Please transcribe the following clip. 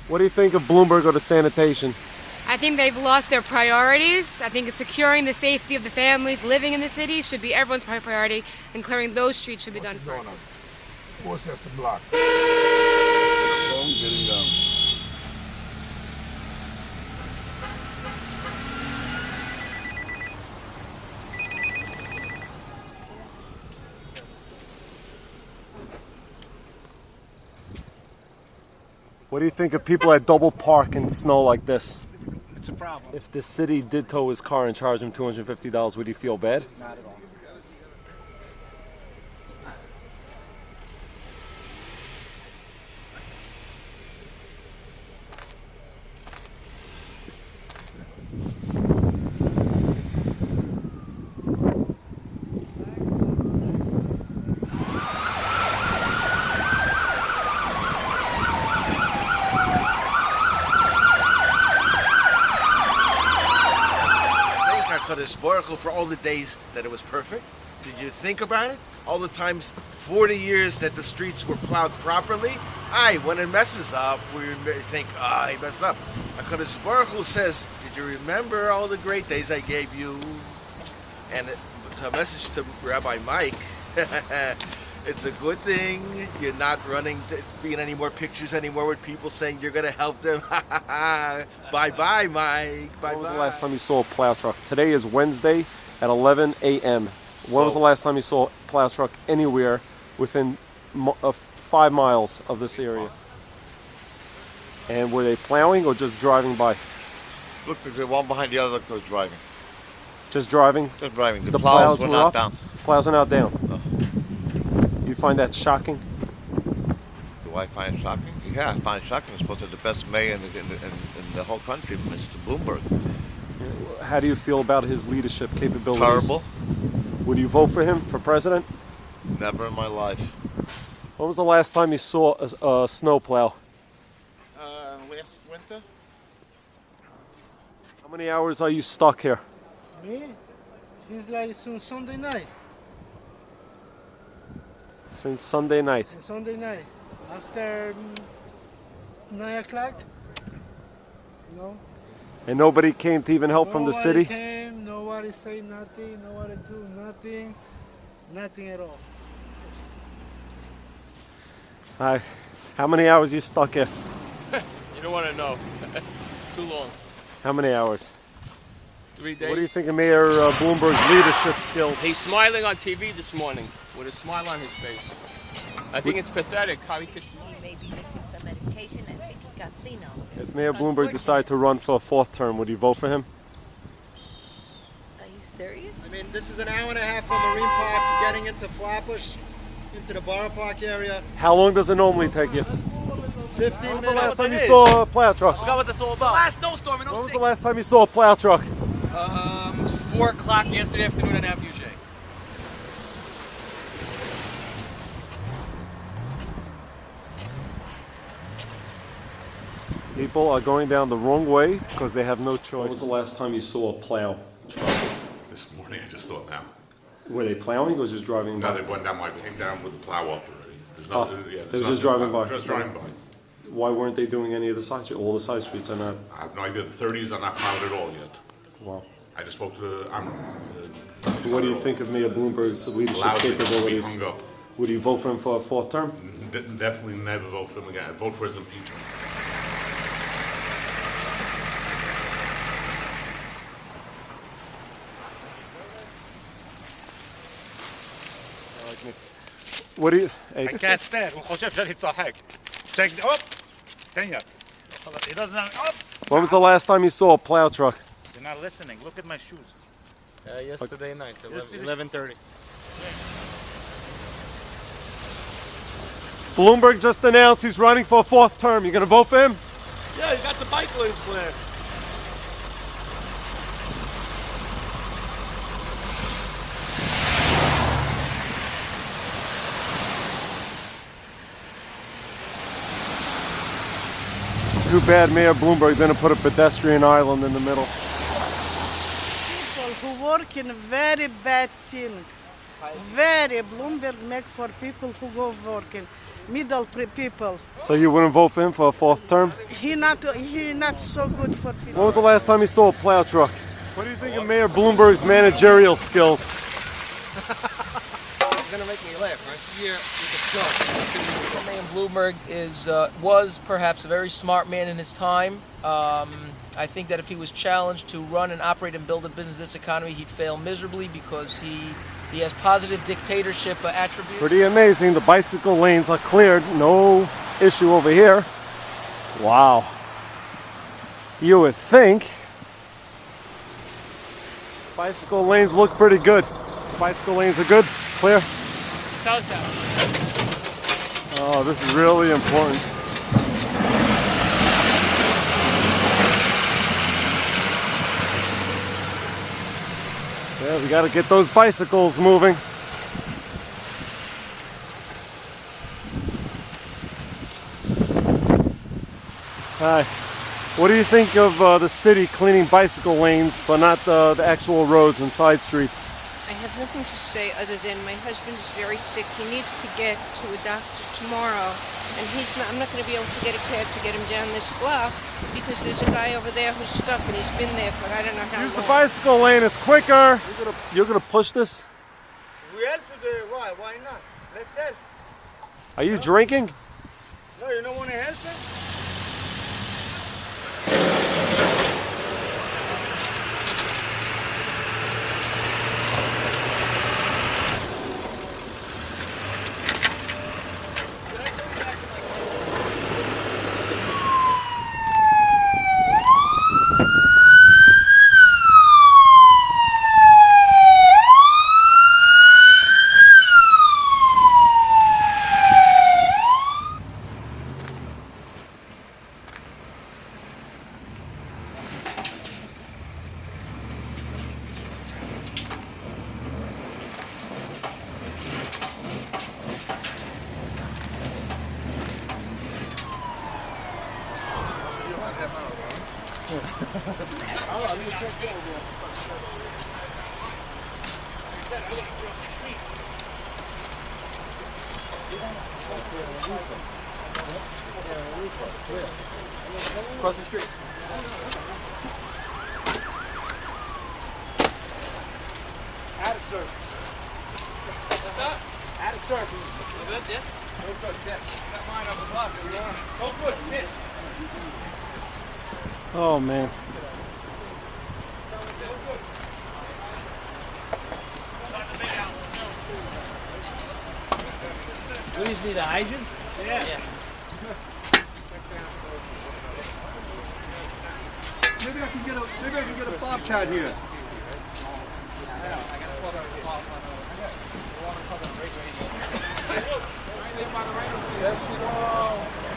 What do you think of Bloomberg or the sanitation? I think they've lost their priorities. I think securing the safety of the families living in the city should be everyone's priority, and clearing those streets should be done first. Force us to block. Getting down. What do you think of people that double park in snow like this? It's a problem. If the city did tow his car and charge him $250, would you feel bad? Not at all. Historical for all the days that it was perfect. Did you think about it? All the times, 40 years that the streets were plowed properly. When it messes up, we think, he messed up. HaKadosh Baruch Hu says, did you remember all the great days I gave you? And a message to Rabbi Mike, it's a good thing you're not being any more pictures anymore with people saying you're going to help them. Bye-bye, Mike. Bye-bye. When was the last time you saw a plow truck? Today is Wednesday at 11 a.m. When was the last time you saw a plow truck anywhere within 5 miles of this area? And were they plowing or just driving by? Look, the one behind the other was driving. Just driving? Just driving. The plows were not up? down. Plows are not down. No. You find that shocking? Do I find it shocking? Yeah, I find it shocking. It's supposed to be the best mayor in the whole country, Mr. Bloomberg. How do you feel about his leadership capabilities? Terrible. Would you vote for him for president? Never in my life. When was the last time you saw a snow plow? Last winter. How many hours are you stuck here? Me? Since like Sunday night. Since Sunday night. Sunday night. After 9 o'clock. You know? And nobody came to even help from the city? Nobody came, nobody said nothing, nobody do nothing. Nothing at all. Hi. How many hours you stuck here? You don't want to know. Too long. How many hours? 3 days. What do you think of Mayor Bloomberg's leadership skills? He's smiling on TV this morning with a smile on his face. I think it's pathetic how he could... He may be missing some medication. I think he got senile. If Mayor Bloomberg decided to run for a 4th term, would you vote for him? Are you serious? I mean, this is an hour and a half from Marine Park getting into Flatbush, into the Borough Park area. How long does it normally take you? 15 When was minutes. the last time you saw a plow truck? I forgot what that's all about. Last snowstorm in 06. When was the last time you saw a plow truck? 4 o'clock yesterday afternoon on Avenue J. People are going down the wrong way because they have no choice. When was the last time you saw a plow truck? This morning, I just saw it now. Were they plowing or just driving by? No, they went down. I came down with the plow up already. There's no, they were just driving by. Just driving by. Why weren't they doing any of the side streets? All the side streets are not. I have no idea. The 30s are not plowed at all yet. Wow. I just spoke to the What do you think of Mayor Bloomberg's leadership capabilities? Would you vote for him for a 4th term? Definitely never vote for him again. I'd vote for his impeachment. What do you... I can't stand. הוא חושב שאני צוחק. Check, oh, תן יד. He doesn't, oh. When was the last time you saw a plow truck? You're not listening. Look at my shoes. Yesterday night, 11:30. Bloomberg just announced he's running for a 4th term. You gonna vote for him? Yeah, you got the bike lanes clear. Too bad Mayor Bloomberg didn't put a pedestrian island in the middle. People who work in a very bad thing. Very Bloomberg make for people who go working, people. So you wouldn't vote for him for a fourth term? He not so good for people. When was the last time you saw a plow truck? What do you think of Mayor Bloomberg's managerial skills? You're gonna make me laugh, right? Yeah, you can start. Mayor Bloomberg was perhaps a very smart man in his time. I think that if he was challenged to run and operate and build a business in this economy, he'd fail miserably because he has positive dictatorship attributes. Pretty amazing. The bicycle lanes are cleared. No issue over here. Wow. You would think bicycle lanes look pretty good. Bicycle lanes are good. Clear. Oh, this is really important. Yeah, we got to get those bicycles moving. Hi. What do you think of the city cleaning bicycle lanes, but not the actual roads and side streets? I have nothing to say other than my husband is very sick. He needs to get to a doctor tomorrow, and I'm not going to be able to get a cab to get him down this block because there's a guy over there who's stuck and he's been there for I don't know how long. Use the bicycle lane, it's quicker. You're gonna push this? We help to the why? Why not? Let's help. Are you drinking? No, you don't want to help him? Across the street. Add a surface. What's up? Add a surface. You good? This? No good. This. Got mine on the block. If you want it. No good. This. Oh man. We just need a hydrant? Yeah. Maybe I can get a bobcat here. Right there by the radio station.